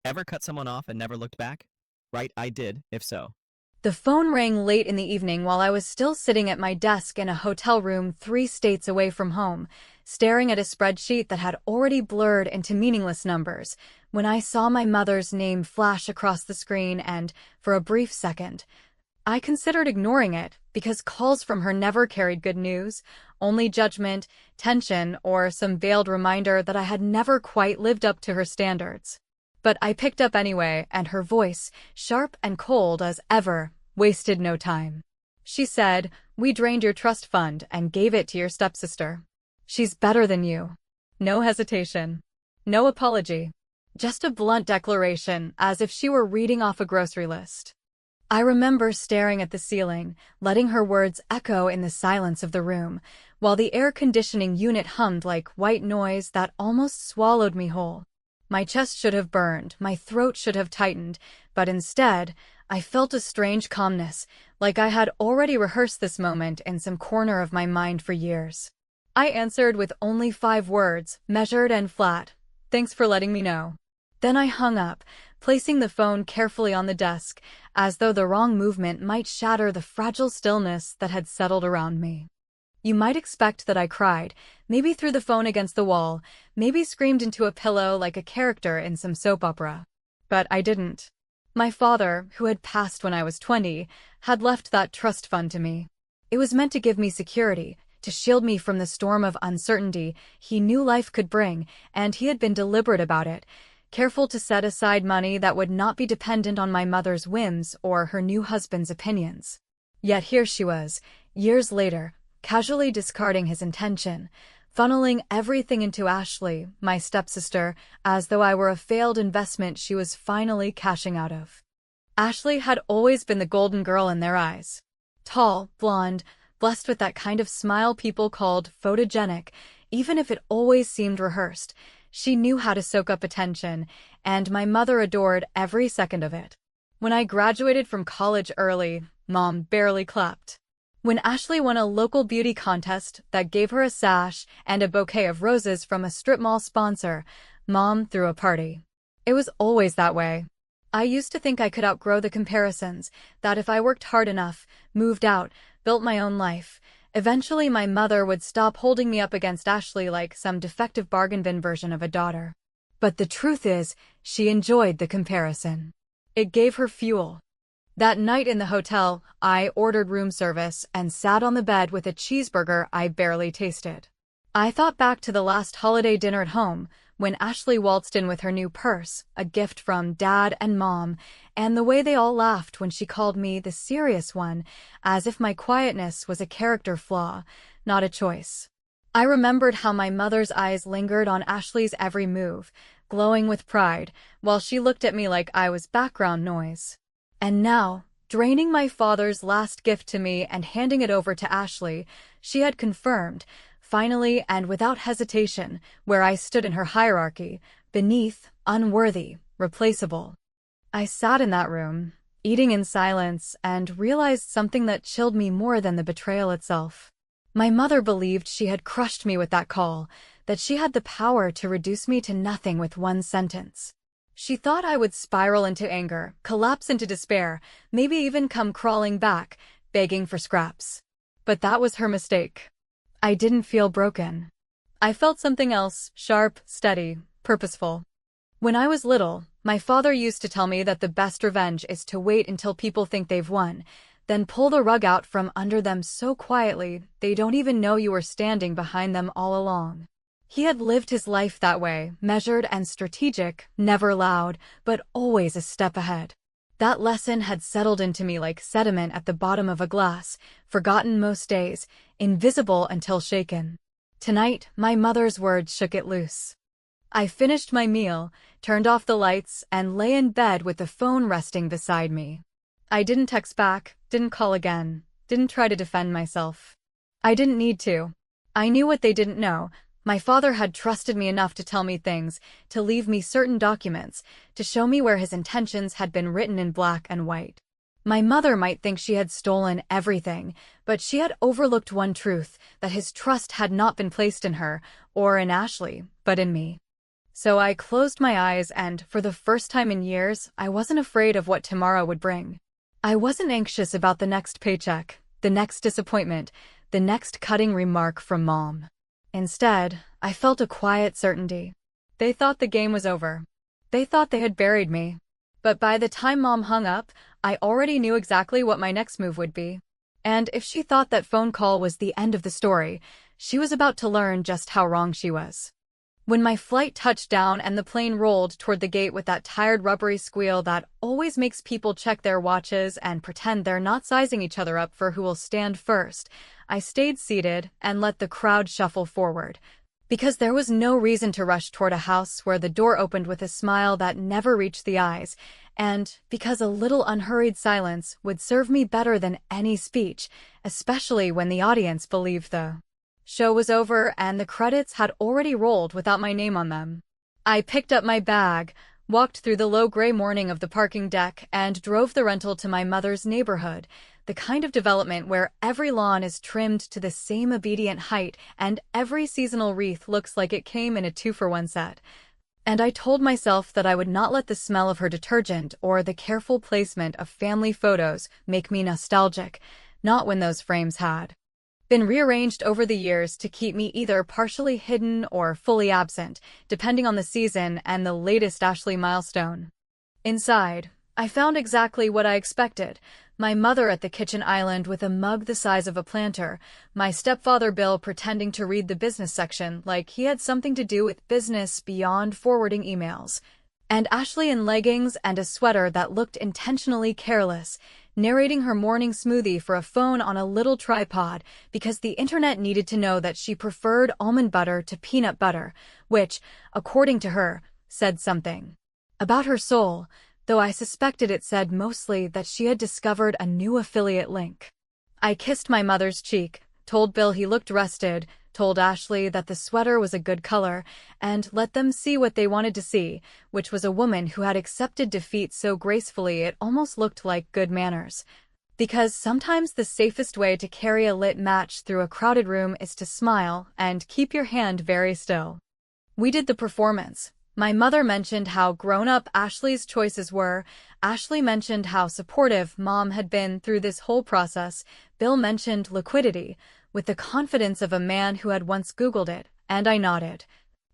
Ever cut someone off and never looked back? Right, I did, if so. The phone rang late in the evening while I was still sitting at my desk in a hotel room 3 states away from home, staring at a spreadsheet that had already blurred into meaningless numbers, when I saw my mother's name flash across the screen and, for a brief second, I considered ignoring it because calls from her never carried good news, only judgment, tension, or some veiled reminder that I had never quite lived up to her standards. But I picked up anyway, and her voice, sharp and cold as ever, wasted no time. She said, "We drained your trust fund and gave it to your stepsister. She's better than you." No hesitation. No apology. Just a blunt declaration, as if she were reading off a grocery list. I remember staring at the ceiling, letting her words echo in the silence of the room, while the air conditioning unit hummed like white noise that almost swallowed me whole. My chest should have burned, my throat should have tightened, but instead, I felt a strange calmness, like I had already rehearsed this moment in some corner of my mind for years. I answered with only 5 words, measured and flat. "Thanks for letting me know." Then I hung up, placing the phone carefully on the desk, as though the wrong movement might shatter the fragile stillness that had settled around me. You might expect that I cried, maybe threw the phone against the wall, maybe screamed into a pillow like a character in some soap opera. But I didn't. My father, who had passed when I was 20, had left that trust fund to me. It was meant to give me security, to shield me from the storm of uncertainty he knew life could bring, and he had been deliberate about it, careful to set aside money that would not be dependent on my mother's whims or her new husband's opinions. Yet here she was, years later, casually discarding his intention, funneling everything into Ashley, my stepsister, as though I were a failed investment she was finally cashing out of. Ashley had always been the golden girl in their eyes. Tall, blonde, blessed with that kind of smile people called photogenic, even if it always seemed rehearsed. She knew how to soak up attention, and my mother adored every second of it. When I graduated from college early, Mom barely clapped. When Ashley won a local beauty contest that gave her a sash and a bouquet of roses from a strip mall sponsor, Mom threw a party. It was always that way. I used to think I could outgrow the comparisons, that if I worked hard enough, moved out, built my own life, eventually my mother would stop holding me up against Ashley like some defective bargain bin version of a daughter. But the truth is, she enjoyed the comparison. It gave her fuel. That night in the hotel, I ordered room service and sat on the bed with a cheeseburger I barely tasted. I thought back to the last holiday dinner at home, when Ashley waltzed in with her new purse, a gift from Dad and Mom, and the way they all laughed when she called me the serious one, as if my quietness was a character flaw, not a choice. I remembered how my mother's eyes lingered on Ashley's every move, glowing with pride, while she looked at me like I was background noise. And now, draining my father's last gift to me and handing it over to Ashley, she had confirmed, finally and without hesitation, where I stood in her hierarchy, beneath, unworthy, replaceable. I sat in that room, eating in silence, and realized something that chilled me more than the betrayal itself. My mother believed she had crushed me with that call, that she had the power to reduce me to nothing with one sentence. She thought I would spiral into anger, collapse into despair, maybe even come crawling back, begging for scraps. But that was her mistake. I didn't feel broken. I felt something else, sharp, steady, purposeful. When I was little, my father used to tell me that the best revenge is to wait until people think they've won, then pull the rug out from under them so quietly they don't even know you were standing behind them all along. He had lived his life that way, measured and strategic, never loud, but always a step ahead. That lesson had settled into me like sediment at the bottom of a glass, forgotten most days, invisible until shaken. Tonight, my mother's words shook it loose. I finished my meal, turned off the lights, and lay in bed with the phone resting beside me. I didn't text back, didn't call again, didn't try to defend myself. I didn't need to. I knew what they didn't know. My father had trusted me enough to tell me things, to leave me certain documents, to show me where his intentions had been written in black and white. My mother might think she had stolen everything, but she had overlooked one truth, that his trust had not been placed in her, or in Ashley, but in me. So I closed my eyes and, for the first time in years, I wasn't afraid of what tomorrow would bring. I wasn't anxious about the next paycheck, the next disappointment, the next cutting remark from Mom. Instead, I felt a quiet certainty. They thought the game was over. They thought they had buried me. But by the time Mom hung up, I already knew exactly what my next move would be. And if she thought that phone call was the end of the story, she was about to learn just how wrong she was. When my flight touched down and the plane rolled toward the gate with that tired rubbery squeal that always makes people check their watches and pretend they're not sizing each other up for who will stand first, I stayed seated and let the crowd shuffle forward. Because there was no reason to rush toward a house where the door opened with a smile that never reached the eyes, and because a little unhurried silence would serve me better than any speech, especially when the audience believed the show was over and the credits had already rolled without my name on them. I picked up my bag, walked through the low gray morning of the parking deck, and drove the rental to my mother's neighborhood, the kind of development where every lawn is trimmed to the same obedient height and every seasonal wreath looks like it came in a 2-for-1 set. And I told myself that I would not let the smell of her detergent or the careful placement of family photos make me nostalgic, not when those frames had been rearranged over the years to keep me either partially hidden or fully absent, depending on the season and the latest Ashley milestone. Inside, I found exactly what I expected. My mother at the kitchen island with a mug the size of a planter, my stepfather Bill pretending to read the business section like he had something to do with business beyond forwarding emails, and Ashley in leggings and a sweater that looked intentionally careless, narrating her morning smoothie for a phone on a little tripod because the internet needed to know that she preferred almond butter to peanut butter, which, according to her, said something about her soul, though I suspected it said mostly that she had discovered a new affiliate link. I kissed my mother's cheek, told Bill he looked rested, told Ashley that the sweater was a good color, and let them see what they wanted to see, which was a woman who had accepted defeat so gracefully it almost looked like good manners. Because sometimes the safest way to carry a lit match through a crowded room is to smile and keep your hand very still. We did the performance. My mother mentioned how grown-up Ashley's choices were. Ashley mentioned how supportive Mom had been through this whole process. Bill mentioned liquidity, with the confidence of a man who had once Googled it, and I nodded,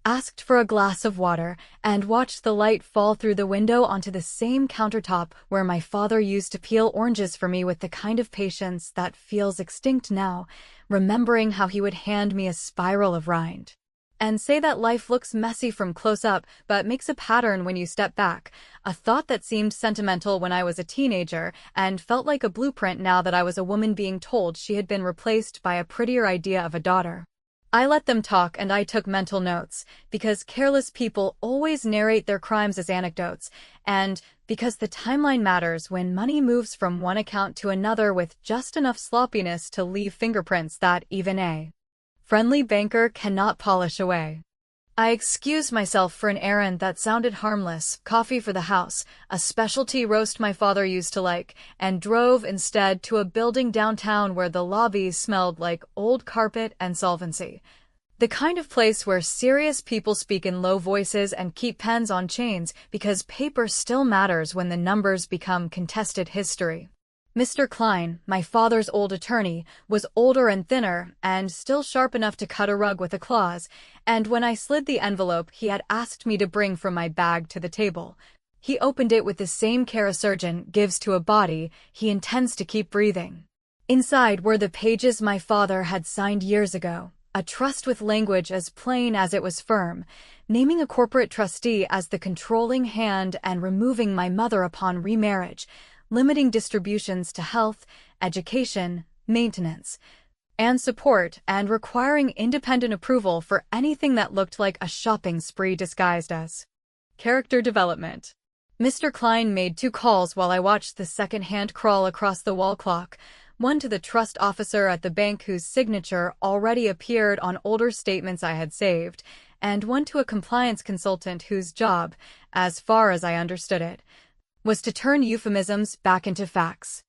asked for a glass of water, and watched the light fall through the window onto the same countertop where my father used to peel oranges for me with the kind of patience that feels extinct now, remembering how he would hand me a spiral of rind and say that life looks messy from close up but makes a pattern when you step back, a thought that seemed sentimental when I was a teenager and felt like a blueprint now that I was a woman being told she had been replaced by a prettier idea of a daughter. I let them talk and I took mental notes, because careless people always narrate their crimes as anecdotes, and because the timeline matters when money moves from one account to another with just enough sloppiness to leave fingerprints that even a friendly banker cannot polish away. I excused myself for an errand that sounded harmless, coffee for the house, a specialty roast my father used to like, and drove instead to a building downtown where the lobbies smelled like old carpet and solvency. The kind of place where serious people speak in low voices and keep pens on chains because paper still matters when the numbers become contested history. Mr. Klein, my father's old attorney, was older and thinner and still sharp enough to cut a rug with a claws, and when I slid the envelope he had asked me to bring from my bag to the table, he opened it with the same care a surgeon gives to a body he intends to keep breathing. Inside were the pages my father had signed years ago, a trust with language as plain as it was firm, naming a corporate trustee as the controlling hand and removing my mother upon remarriage, limiting distributions to health, education, maintenance, and support, and requiring independent approval for anything that looked like a shopping spree disguised as character development. Mr. Klein made 2 calls while I watched the second hand crawl across the wall clock, one to the trust officer at the bank whose signature already appeared on older statements I had saved, and one to a compliance consultant whose job, as far as I understood it, was to turn euphemisms back into facts.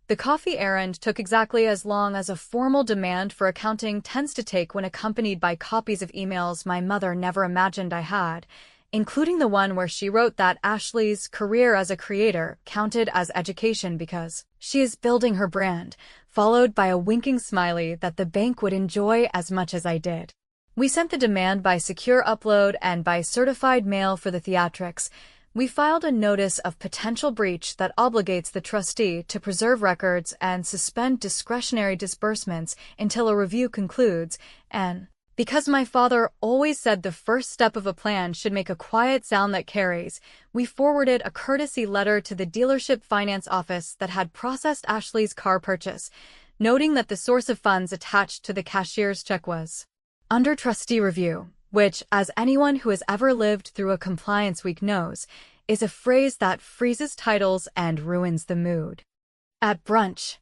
The coffee errand took exactly as long as a formal demand for accounting tends to take when accompanied by copies of emails my mother never imagined I had. including the one where she wrote that Ashley's career as a creator counted as education because she is building her brand, followed by a winking smiley that the bank would enjoy as much as I did. We sent the demand by secure upload and by certified mail for the theatrics. We filed a notice of potential breach that obligates the trustee to preserve records and suspend discretionary disbursements until a review concludes, and because my father always said the first step of a plan should make a quiet sound that carries, we forwarded a courtesy letter to the dealership finance office that had processed Ashley's car purchase, noting that the source of funds attached to the cashier's check was under trustee review, which, as anyone who has ever lived through a compliance week knows, is a phrase that freezes titles and ruins the mood. At brunch,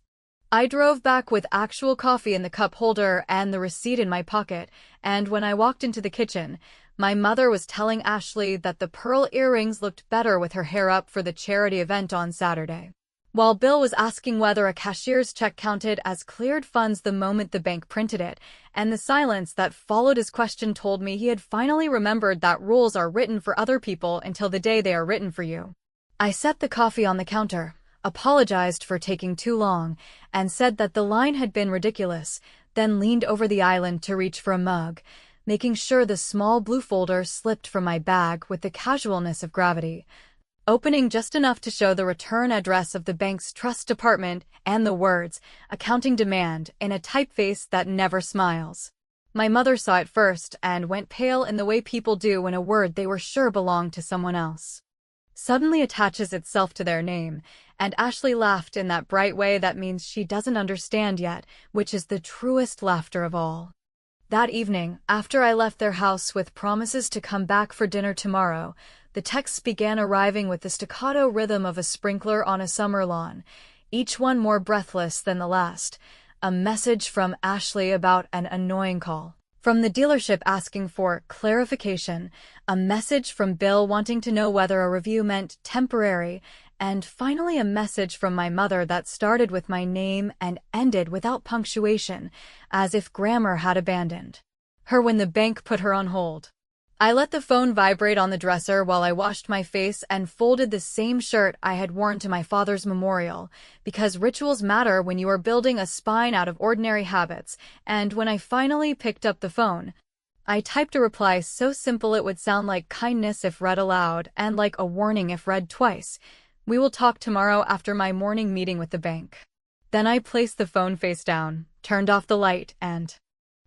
I drove back with actual coffee in the cup holder and the receipt in my pocket, and when I walked into the kitchen, my mother was telling Ashley that the pearl earrings looked better with her hair up for the charity event on Saturday, while Bill was asking whether a cashier's check counted as cleared funds the moment the bank printed it, and the silence that followed his question told me he had finally remembered that rules are written for other people until the day they are written for you. I set the coffee on the counter, apologized for taking too long, and said that the line had been ridiculous, then leaned over the island to reach for a mug, making sure the small blue folder slipped from my bag with the casualness of gravity, opening just enough to show the return address of the bank's trust department and the words, "Accounting Demand," in a typeface that never smiles. My mother saw it first and went pale in the way people do when a word they were sure belonged to someone else suddenly attaches itself to their name, and Ashley laughed in that bright way that means she doesn't understand yet, which is the truest laughter of all. That evening, after I left their house with promises to come back for dinner tomorrow, the texts began arriving with the staccato rhythm of a sprinkler on a summer lawn, each one more breathless than the last. A message from Ashley about an annoying call from the dealership asking for clarification, a message from Bill wanting to know whether a review meant temporary, and finally a message from my mother that started with my name and ended without punctuation, as if grammar had abandoned her when the bank put her on hold. I let the phone vibrate on the dresser while I washed my face and folded the same shirt I had worn to my father's memorial, because rituals matter when you are building a spine out of ordinary habits, and when I finally picked up the phone, I typed a reply so simple it would sound like kindness if read aloud and like a warning if read twice. "We will talk tomorrow after my morning meeting with the bank." Then I placed the phone face down, turned off the light, and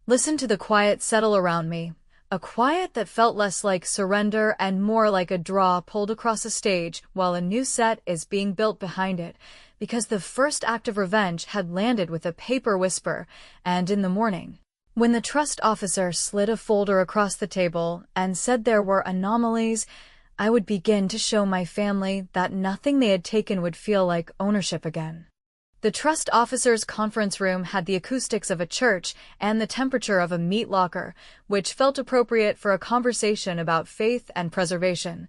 listened to the quiet settle around me. A quiet that felt less like surrender and more like a draw pulled across a stage while a new set is being built behind it, because the first act of revenge had landed with a paper whisper, and in the morning, when the trust officer slid a folder across the table and said there were anomalies, I would begin to show my family that nothing they had taken would feel like ownership again. The trust officer's conference room had the acoustics of a church and the temperature of a meat locker, which felt appropriate for a conversation about faith and preservation.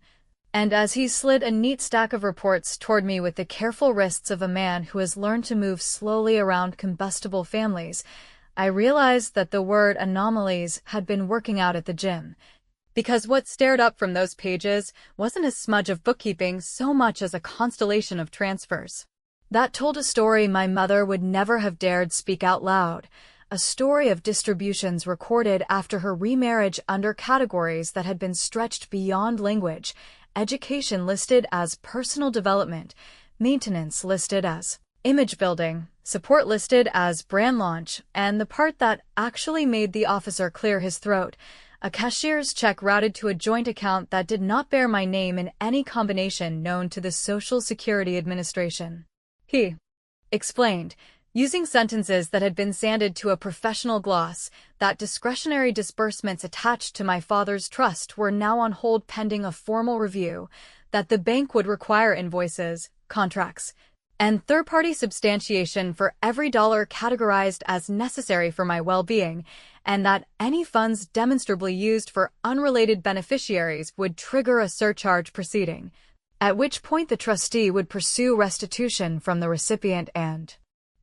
And as he slid a neat stack of reports toward me with the careful wrists of a man who has learned to move slowly around combustible families, I realized that the word anomalies had been working out at the gym. Because what stared up from those pages wasn't a smudge of bookkeeping so much as a constellation of transfers that told a story my mother would never have dared speak out loud, a story of distributions recorded after her remarriage under categories that had been stretched beyond language, education listed as personal development, maintenance listed as image building, support listed as brand launch, and the part that actually made the officer clear his throat, a cashier's check routed to a joint account that did not bear my name in any combination known to the Social Security Administration. He explained, using sentences that had been sanded to a professional gloss, that discretionary disbursements attached to my father's trust were now on hold pending a formal review, that the bank would require invoices, contracts, and third-party substantiation for every dollar categorized as necessary for my well-being, and that any funds demonstrably used for unrelated beneficiaries would trigger a surcharge proceeding, at which point the trustee would pursue restitution from the recipient and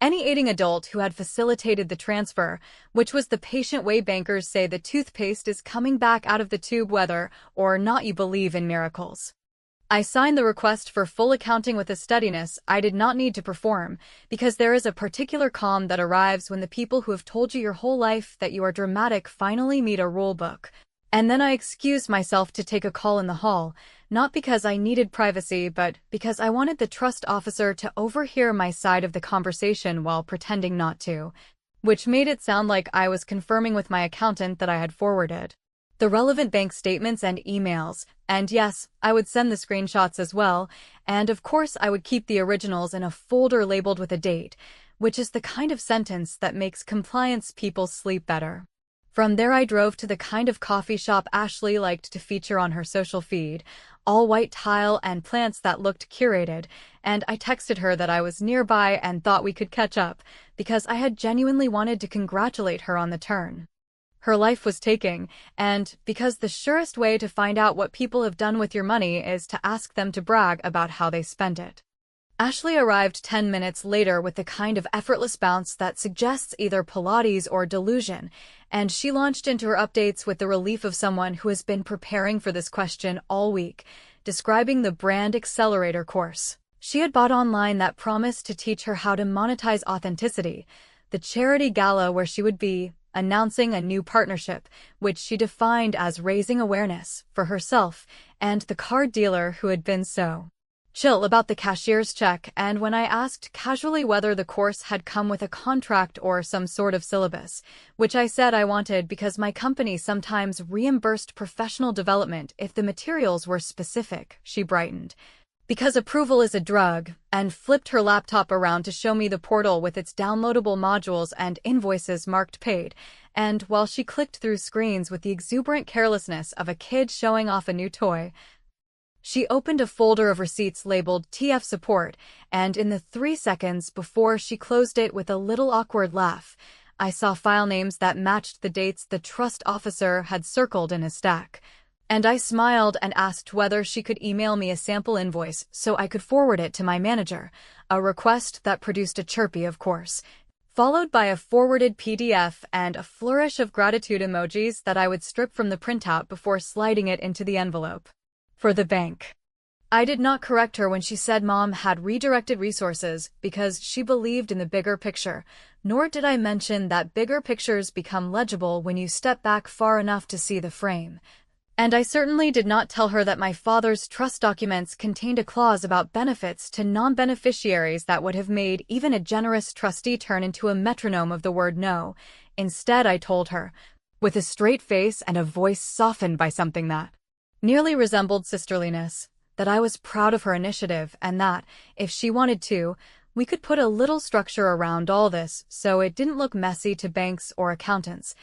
any aiding adult who had facilitated the transfer, which was the patient way bankers say the toothpaste is coming back out of the tube whether or not you believe in miracles. I signed the request for full accounting with a steadiness I did not need to perform, because there is a particular calm that arrives when the people who have told you your whole life that you are dramatic finally meet a rule book. And then I excused myself to take a call in the hall, not because I needed privacy, but because I wanted the trust officer to overhear my side of the conversation while pretending not to, which made it sound like I was confirming with my accountant that I had forwarded the relevant bank statements and emails, and yes, I would send the screenshots as well, and of course I would keep the originals in a folder labeled with a date, which is the kind of sentence that makes compliance people sleep better. From there I drove to the kind of coffee shop Ashley liked to feature on her social feed, all white tile and plants that looked curated, and I texted her that I was nearby and thought we could catch up, because I had genuinely wanted to congratulate her on the turn her life was taking, and because the surest way to find out what people have done with your money is to ask them to brag about how they spent it. Ashley arrived 10 minutes later with the kind of effortless bounce that suggests either Pilates or delusion, and she launched into her updates with the relief of someone who has been preparing for this question all week, describing the Brand Accelerator course she had bought online that promised to teach her how to monetize authenticity, the charity gala where she would be announcing a new partnership, which she defined as raising awareness for herself and the card dealer who had been so chill about the cashier's check, and when I asked casually whether the course had come with a contract or some sort of syllabus, which I said I wanted because my company sometimes reimbursed professional development if the materials were specific, she brightened. Because approval is a drug, and flipped her laptop around to show me the portal with its downloadable modules and invoices marked paid, and while she clicked through screens with the exuberant carelessness of a kid showing off a new toy, she opened a folder of receipts labeled TF Support, and in the 3 seconds before she closed it with a little awkward laugh, I saw file names that matched the dates the trust officer had circled in his stack. And I smiled and asked whether she could email me a sample invoice so I could forward it to my manager, a request that produced a chirpy of course, followed by a forwarded PDF and a flourish of gratitude emojis that I would strip from the printout before sliding it into the envelope for the bank. I did not correct her when she said Mom had redirected resources because she believed in the bigger picture, nor did I mention that bigger pictures become legible when you step back far enough to see the frame. And I certainly did not tell her that my father's trust documents contained a clause about benefits to non-beneficiaries that would have made even a generous trustee turn into a metronome of the word no. Instead, I told her, with a straight face and a voice softened by something that nearly resembled sisterliness, that I was proud of her initiative and that, if she wanted to, we could put a little structure around all this so it didn't look messy to banks or accountants.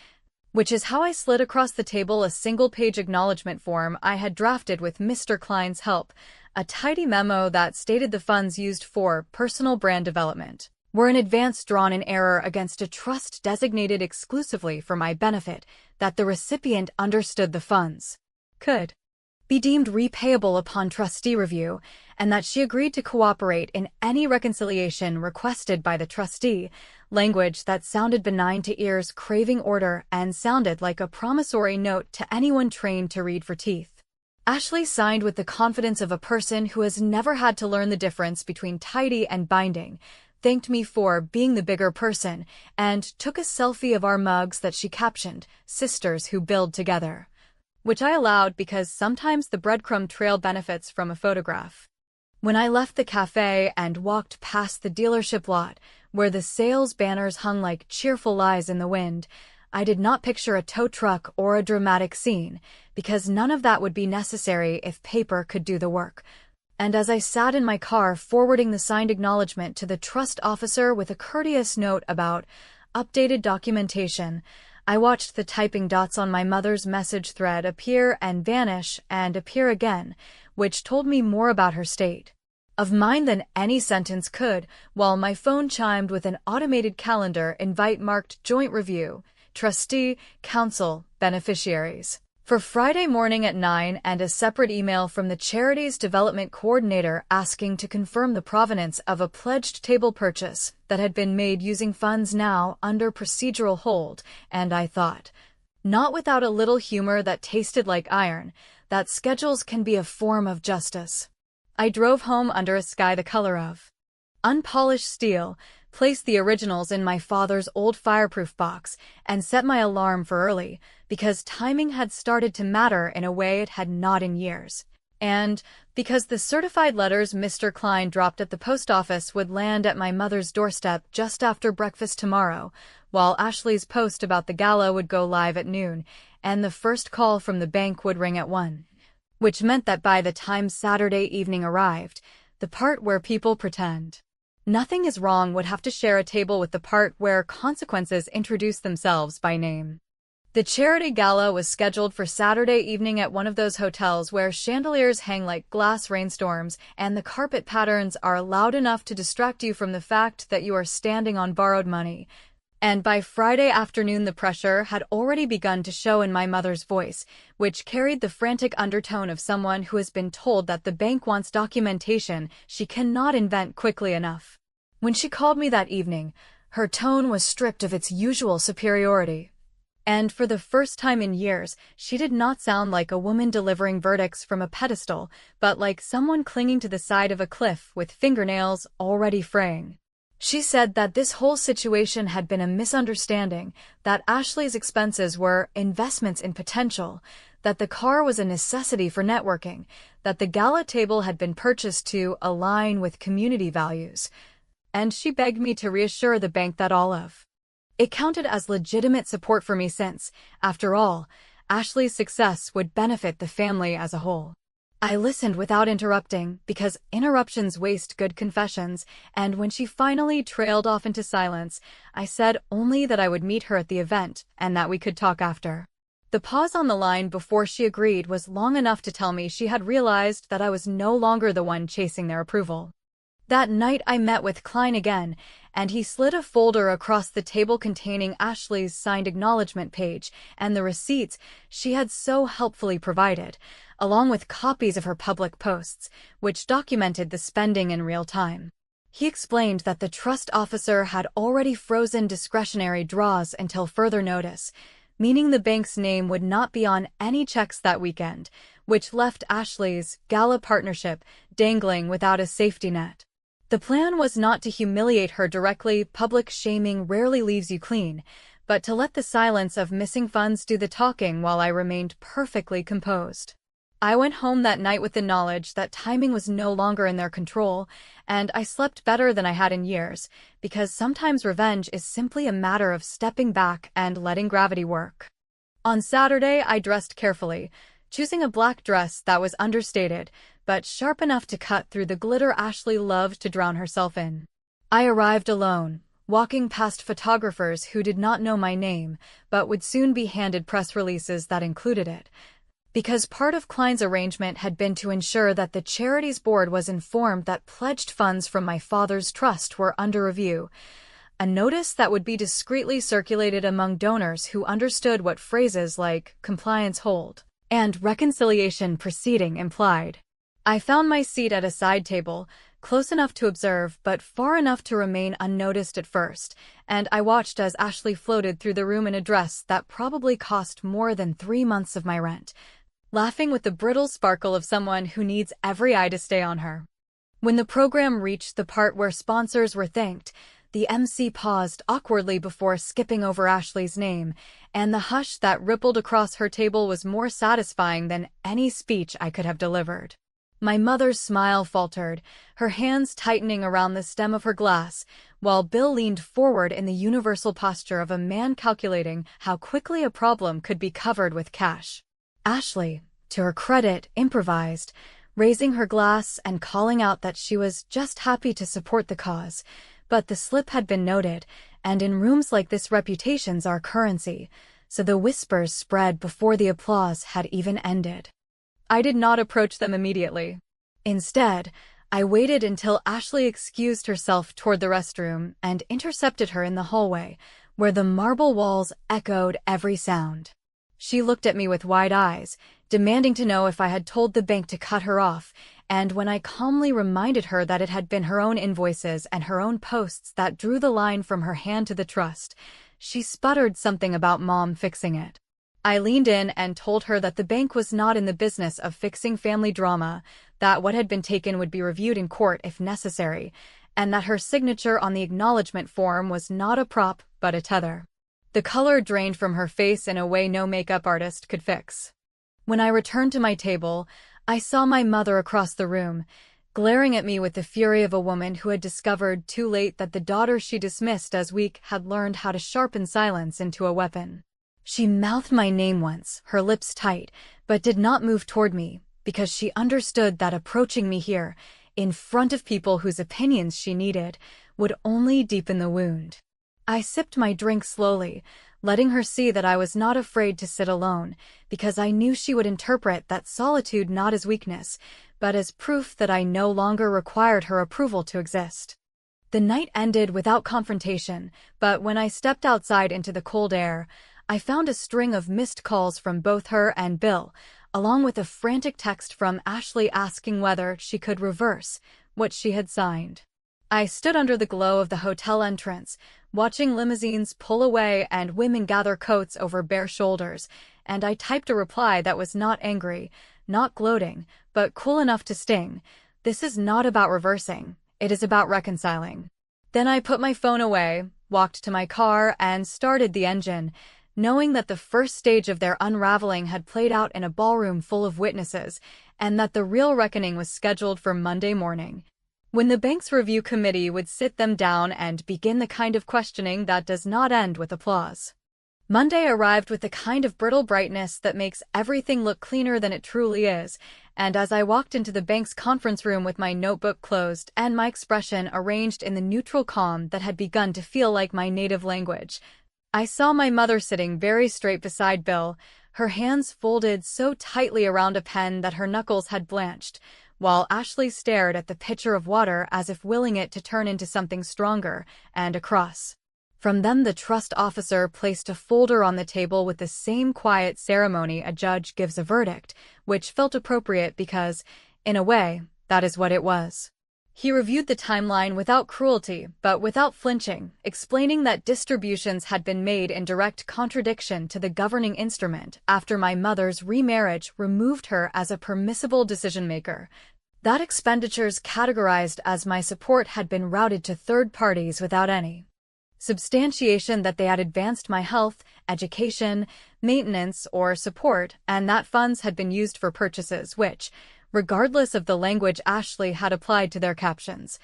Which is how I slid across the table a single-page acknowledgement form I had drafted with Mr. Klein's help, a tidy memo that stated the funds used for personal brand development were in advance drawn in error against a trust designated exclusively for my benefit, that the recipient understood the funds could be deemed repayable upon trustee review, and that she agreed to cooperate in any reconciliation requested by the trustee, language that sounded benign to ears craving order and sounded like a promissory note to anyone trained to read for teeth. Ashley signed with the confidence of a person who has never had to learn the difference between tidy and binding, thanked me for being the bigger person, and took a selfie of our mugs that she captioned, "Sisters Who Build Together," which I allowed because sometimes the breadcrumb trail benefits from a photograph. When I left the cafe and walked past the dealership lot, where the sales banners hung like cheerful lies in the wind, I did not picture a tow truck or a dramatic scene, because none of that would be necessary if paper could do the work. And as I sat in my car forwarding the signed acknowledgement to the trust officer with a courteous note about updated documentation, I watched the typing dots on my mother's message thread appear and vanish and appear again, which told me more about her state of mind than any sentence could, while my phone chimed with an automated calendar invite marked joint review, trustee, council, beneficiaries. for Friday morning at 9 and a separate email from the charity's development coordinator asking to confirm the provenance of a pledged table purchase that had been made using funds now under procedural hold, and I thought, not without a little humor that tasted like iron, that schedules can be a form of justice. I drove home under a sky the color of unpolished steel, placed the originals in my father's old fireproof box, and set my alarm for early, because timing had started to matter in a way it had not in years. And because the certified letters Mr. Klein dropped at the post office would land at my mother's doorstep just after breakfast tomorrow, while Ashley's post about the gala would go live at noon, and the first call from the bank would ring at 1. Which meant that by the time Saturday evening arrived, the part where people pretend nothing is wrong would have to share a table with the part where consequences introduce themselves by name. The charity gala was scheduled for Saturday evening at one of those hotels where chandeliers hang like glass rainstorms and the carpet patterns are loud enough to distract you from the fact that you are standing on borrowed money. And by Friday afternoon the pressure had already begun to show in my mother's voice, which carried the frantic undertone of someone who has been told that the bank wants documentation she cannot invent quickly enough. When she called me that evening, her tone was stripped of its usual superiority. And for the first time in years, she did not sound like a woman delivering verdicts from a pedestal, but like someone clinging to the side of a cliff with fingernails already fraying. She said that this whole situation had been a misunderstanding, that Ashley's expenses were investments in potential, that the car was a necessity for networking, that the gala table had been purchased to align with community values. And she begged me to reassure the bank that all of it counted as legitimate support for me since, after all, Ashley's success would benefit the family as a whole. I listened without interrupting, because interruptions waste good confessions, and when she finally trailed off into silence, I said only that I would meet her at the event and that we could talk after. The pause on the line before she agreed was long enough to tell me she had realized that I was no longer the one chasing their approval. That night I met with Klein again, and he slid a folder across the table containing Ashley's signed acknowledgement page and the receipts she had so helpfully provided, along with copies of her public posts, which documented the spending in real time. He explained that the trust officer had already frozen discretionary draws until further notice, meaning the bank's name would not be on any checks that weekend, which left Ashley's gala partnership dangling without a safety net. The plan was not to humiliate her directly. Public shaming rarely leaves you clean, but to let the silence of missing funds do the talking while I remained perfectly composed. I went home that night with the knowledge that timing was no longer in their control, and I slept better than I had in years, because sometimes revenge is simply a matter of stepping back and letting gravity work. On Saturday, I dressed carefully, choosing a black dress that was understated, but sharp enough to cut through the glitter Ashley loved to drown herself in. I arrived alone, walking past photographers who did not know my name, but would soon be handed press releases that included it, because part of Klein's arrangement had been to ensure that the charity's board was informed that pledged funds from my father's trust were under review, a notice that would be discreetly circulated among donors who understood what phrases like compliance hold and reconciliation proceeding implied. I found my seat at a side table, close enough to observe but far enough to remain unnoticed at first, and I watched as Ashley floated through the room in a dress that probably cost more than 3 months of my rent, laughing with the brittle sparkle of someone who needs every eye to stay on her. When the program reached the part where sponsors were thanked, the MC paused awkwardly before skipping over Ashley's name, and the hush that rippled across her table was more satisfying than any speech I could have delivered. My mother's smile faltered, her hands tightening around the stem of her glass, while Bill leaned forward in the universal posture of a man calculating how quickly a problem could be covered with cash. Ashley, to her credit, improvised, raising her glass and calling out that she was just happy to support the cause, but the slip had been noted, and in rooms like this reputations are currency, so the whispers spread before the applause had even ended. I did not approach them immediately. Instead, I waited until Ashley excused herself toward the restroom and intercepted her in the hallway, where the marble walls echoed every sound. She looked at me with wide eyes, demanding to know if I had told the bank to cut her off, and when I calmly reminded her that it had been her own invoices and her own posts that drew the line from her hand to the trust, she sputtered something about Mom fixing it. I leaned in and told her that the bank was not in the business of fixing family drama, that what had been taken would be reviewed in court if necessary, and that her signature on the acknowledgement form was not a prop but a tether. The color drained from her face in a way no makeup artist could fix. When I returned to my table, I saw my mother across the room, glaring at me with the fury of a woman who had discovered too late that the daughter she dismissed as weak had learned how to sharpen silence into a weapon. She mouthed my name once, her lips tight, but did not move toward me, because she understood that approaching me here, in front of people whose opinions she needed, would only deepen the wound. I sipped my drink slowly, letting her see that I was not afraid to sit alone, because I knew she would interpret that solitude not as weakness, but as proof that I no longer required her approval to exist. The night ended without confrontation, but when I stepped outside into the cold air, I found a string of missed calls from both her and Bill, along with a frantic text from Ashley asking whether she could reverse what she had signed. I stood under the glow of the hotel entrance, watching limousines pull away and women gather coats over bare shoulders, and I typed a reply that was not angry, not gloating, but cool enough to sting. This is not about reversing, it is about reconciling. Then I put my phone away, walked to my car, and started the engine, knowing that the first stage of their unraveling had played out in a ballroom full of witnesses, and that the real reckoning was scheduled for Monday morning, when the bank's review committee would sit them down and begin the kind of questioning that does not end with applause. Monday arrived with the kind of brittle brightness that makes everything look cleaner than it truly is, and as I walked into the bank's conference room with my notebook closed and my expression arranged in the neutral calm that had begun to feel like my native language, I saw my mother sitting very straight beside Bill, her hands folded so tightly around a pen that her knuckles had blanched, while Ashley stared at the pitcher of water as if willing it to turn into something stronger, and across from them the trust officer placed a folder on the table with the same quiet ceremony a judge gives a verdict, which felt appropriate because, in a way, that is what it was. He reviewed the timeline without cruelty, but without flinching, explaining that distributions had been made in direct contradiction to the governing instrument after my mother's remarriage removed her as a permissible decision-maker, that expenditures categorized as my support had been routed to third parties without any substantiation that they had advanced my health, education, maintenance, or support, and that funds had been used for purchases which, regardless of the language Ashley had applied to their captions,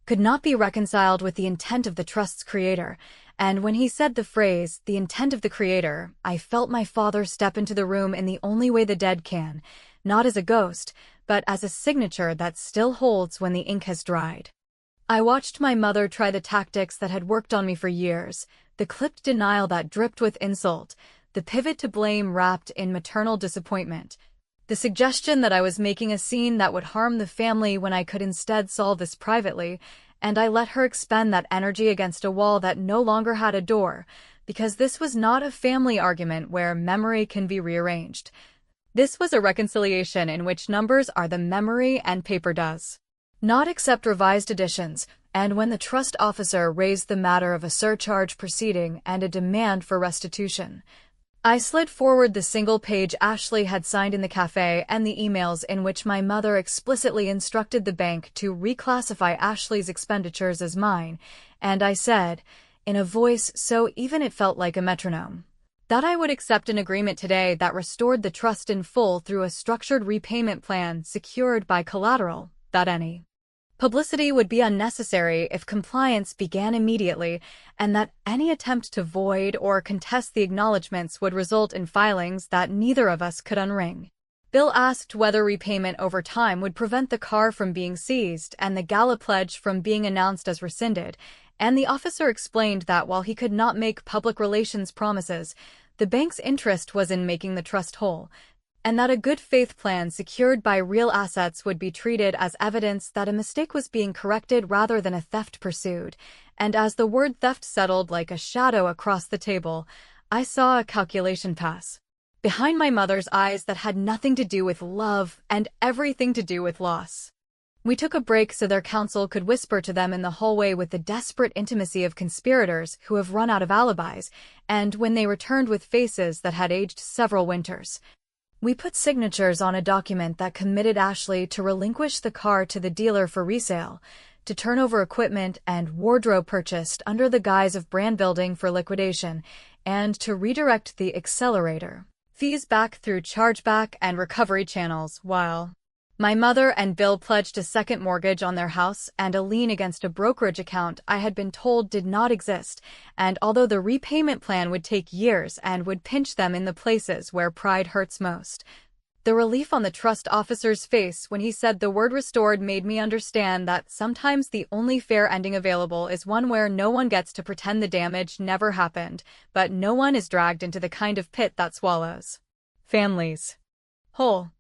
could not be reconciled with the intent of the trust's creator. And when he said the phrase, "the intent of the creator," I felt my father step into the room in the only way the dead can, not as a ghost, but as a signature that still holds when the ink has dried. I watched my mother try the tactics that had worked on me for years, the clipped denial that dripped with insult, the pivot to blame wrapped in maternal disappointment, the suggestion that I was making a scene that would harm the family when I could instead solve this privately, and I let her expend that energy against a wall that no longer had a door, because this was not a family argument where memory can be rearranged. This was a reconciliation in which numbers are the memory and paper does not accept revised editions, and when the trust officer raised the matter of a surcharge proceeding and a demand for restitution, I slid forward the single page Ashley had signed in the cafe and the emails in which my mother explicitly instructed the bank to reclassify Ashley's expenditures as mine, and I said, in a voice so even it felt like a metronome, that I would accept an agreement today that restored the trust in full through a structured repayment plan secured by collateral, that any publicity would be unnecessary if compliance began immediately, and that any attempt to void or contest the acknowledgments would result in filings that neither of us could unring. Bill asked whether repayment over time would prevent the car from being seized and the gala pledge from being announced as rescinded, and the officer explained that while he could not make public relations promises, the bank's interest was in making the trust whole, and that a good faith plan secured by real assets would be treated as evidence that a mistake was being corrected rather than a theft pursued. And as the word theft settled like a shadow across the table, I saw a calculation pass. behind my mother's eyes that had nothing to do with love and everything to do with loss. We took a break so their counsel could whisper to them in the hallway with the desperate intimacy of conspirators who have run out of alibis, and when they returned with faces that had aged several winters. We put signatures on a document that committed Ashley to relinquish the car to the dealer for resale, to turn over equipment and wardrobe purchased under the guise of brand building for liquidation, and to redirect the accelerator fees back through chargeback and recovery channels, while my mother and Bill pledged a second mortgage on their house and a lien against a brokerage account I had been told did not exist, and although the repayment plan would take years and would pinch them in the places where pride hurts most. The relief on the trust officer's face when he said the word restored made me understand that sometimes the only fair ending available is one where no one gets to pretend the damage never happened, but no one is dragged into the kind of pit that swallows families whole.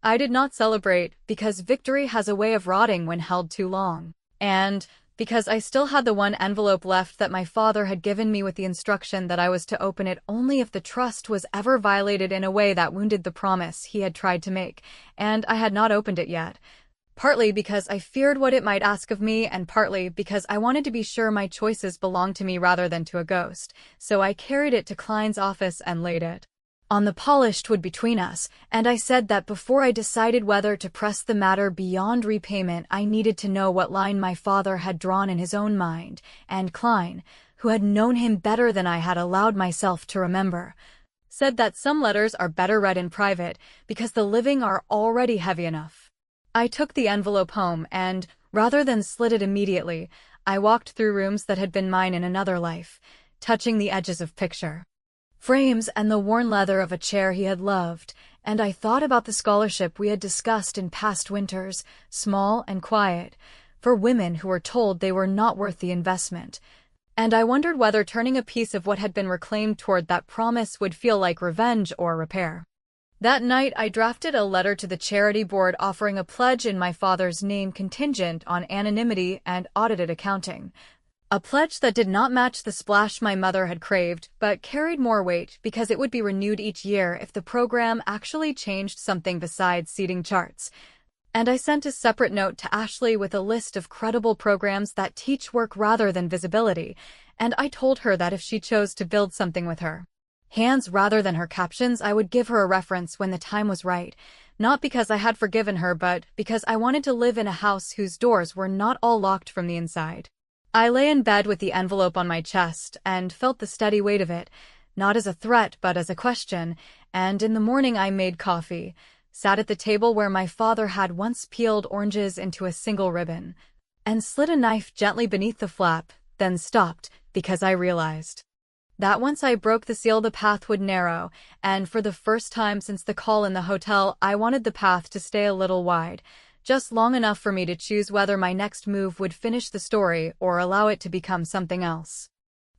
I did not celebrate because victory has a way of rotting when held too long, and because I still had the one envelope left that my father had given me with the instruction that I was to open it only if the trust was ever violated in a way that wounded the promise he had tried to make, and I had not opened it yet. Partly because I feared what it might ask of me, and partly because I wanted to be sure my choices belonged to me rather than to a ghost, so I carried it to Klein's office and laid it on the polished wood between us, and I said that before I decided whether to press the matter beyond repayment, I needed to know what line my father had drawn in his own mind, and Klein, who had known him better than I had allowed myself to remember, said that some letters are better read in private because the living are already heavy enough. I took the envelope home and, rather than slit it immediately, I walked through rooms that had been mine in another life, touching the edges of picture frames and the worn leather of a chair he had loved, and I thought about the scholarship we had discussed in past winters, small and quiet, for women who were told they were not worth the investment, and I wondered whether turning a piece of what had been reclaimed toward that promise would feel like revenge or repair. That night I drafted a letter to the charity board offering a pledge in my father's name contingent on anonymity and audited accounting. A pledge that did not match the splash my mother had craved, but carried more weight because it would be renewed each year if the program actually changed something besides seating charts. And I sent a separate note to Ashley with a list of credible programs that teach work rather than visibility, and I told her that if she chose to build something with her hands rather than her captions, I would give her a reference when the time was right, not because I had forgiven her but because I wanted to live in a house whose doors were not all locked from the inside. I lay in bed with the envelope on my chest and felt the steady weight of it, not as a threat but as a question, and in the morning I made coffee, sat at the table where my father had once peeled oranges into a single ribbon, and slid a knife gently beneath the flap, then stopped because I realized that once I broke the seal the path would narrow, and for the first time since the call in the hotel I wanted the path to stay a little wide, just long enough for me to choose whether my next move would finish the story or allow it to become something else.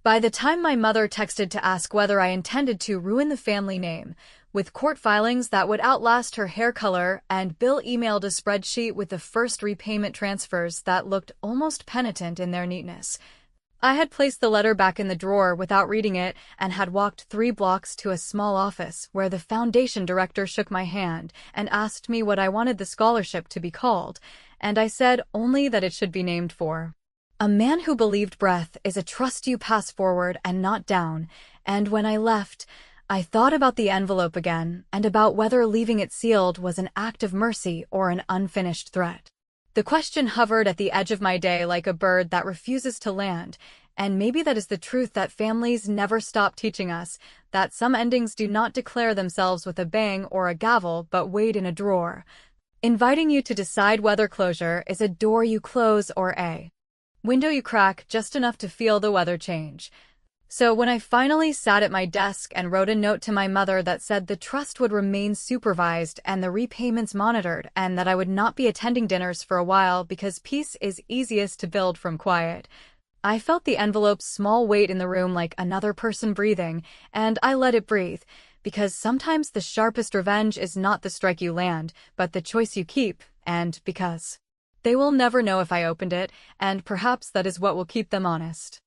By the time my mother texted to ask whether I intended to ruin the family name, with court filings that would outlast her hair color, and Bill emailed a spreadsheet with the first repayment transfers that looked almost penitent in their neatness, I had placed the letter back in the drawer without reading it and had walked 3 blocks to a small office where the foundation director shook my hand and asked me what I wanted the scholarship to be called, and I said only that it should be named for a man who believed breath is a trust you pass forward and not down, and when I left, I thought about the envelope again and about whether leaving it sealed was an act of mercy or an unfinished threat. The question hovered at the edge of my day like a bird that refuses to land, and maybe that is the truth that families never stop teaching us, that some endings do not declare themselves with a bang or a gavel but wait in a drawer, inviting you to decide whether closure is a door you close or a window you crack just enough to feel the weather change. So when I finally sat at my desk and wrote a note to my mother that said the trust would remain supervised and the repayments monitored and that I would not be attending dinners for a while because peace is easiest to build from quiet, I felt the envelope's small weight in the room like another person breathing, and I let it breathe, because sometimes the sharpest revenge is not the strike you land, but the choice you keep, and because they will never know if I opened it, and perhaps that is what will keep them honest.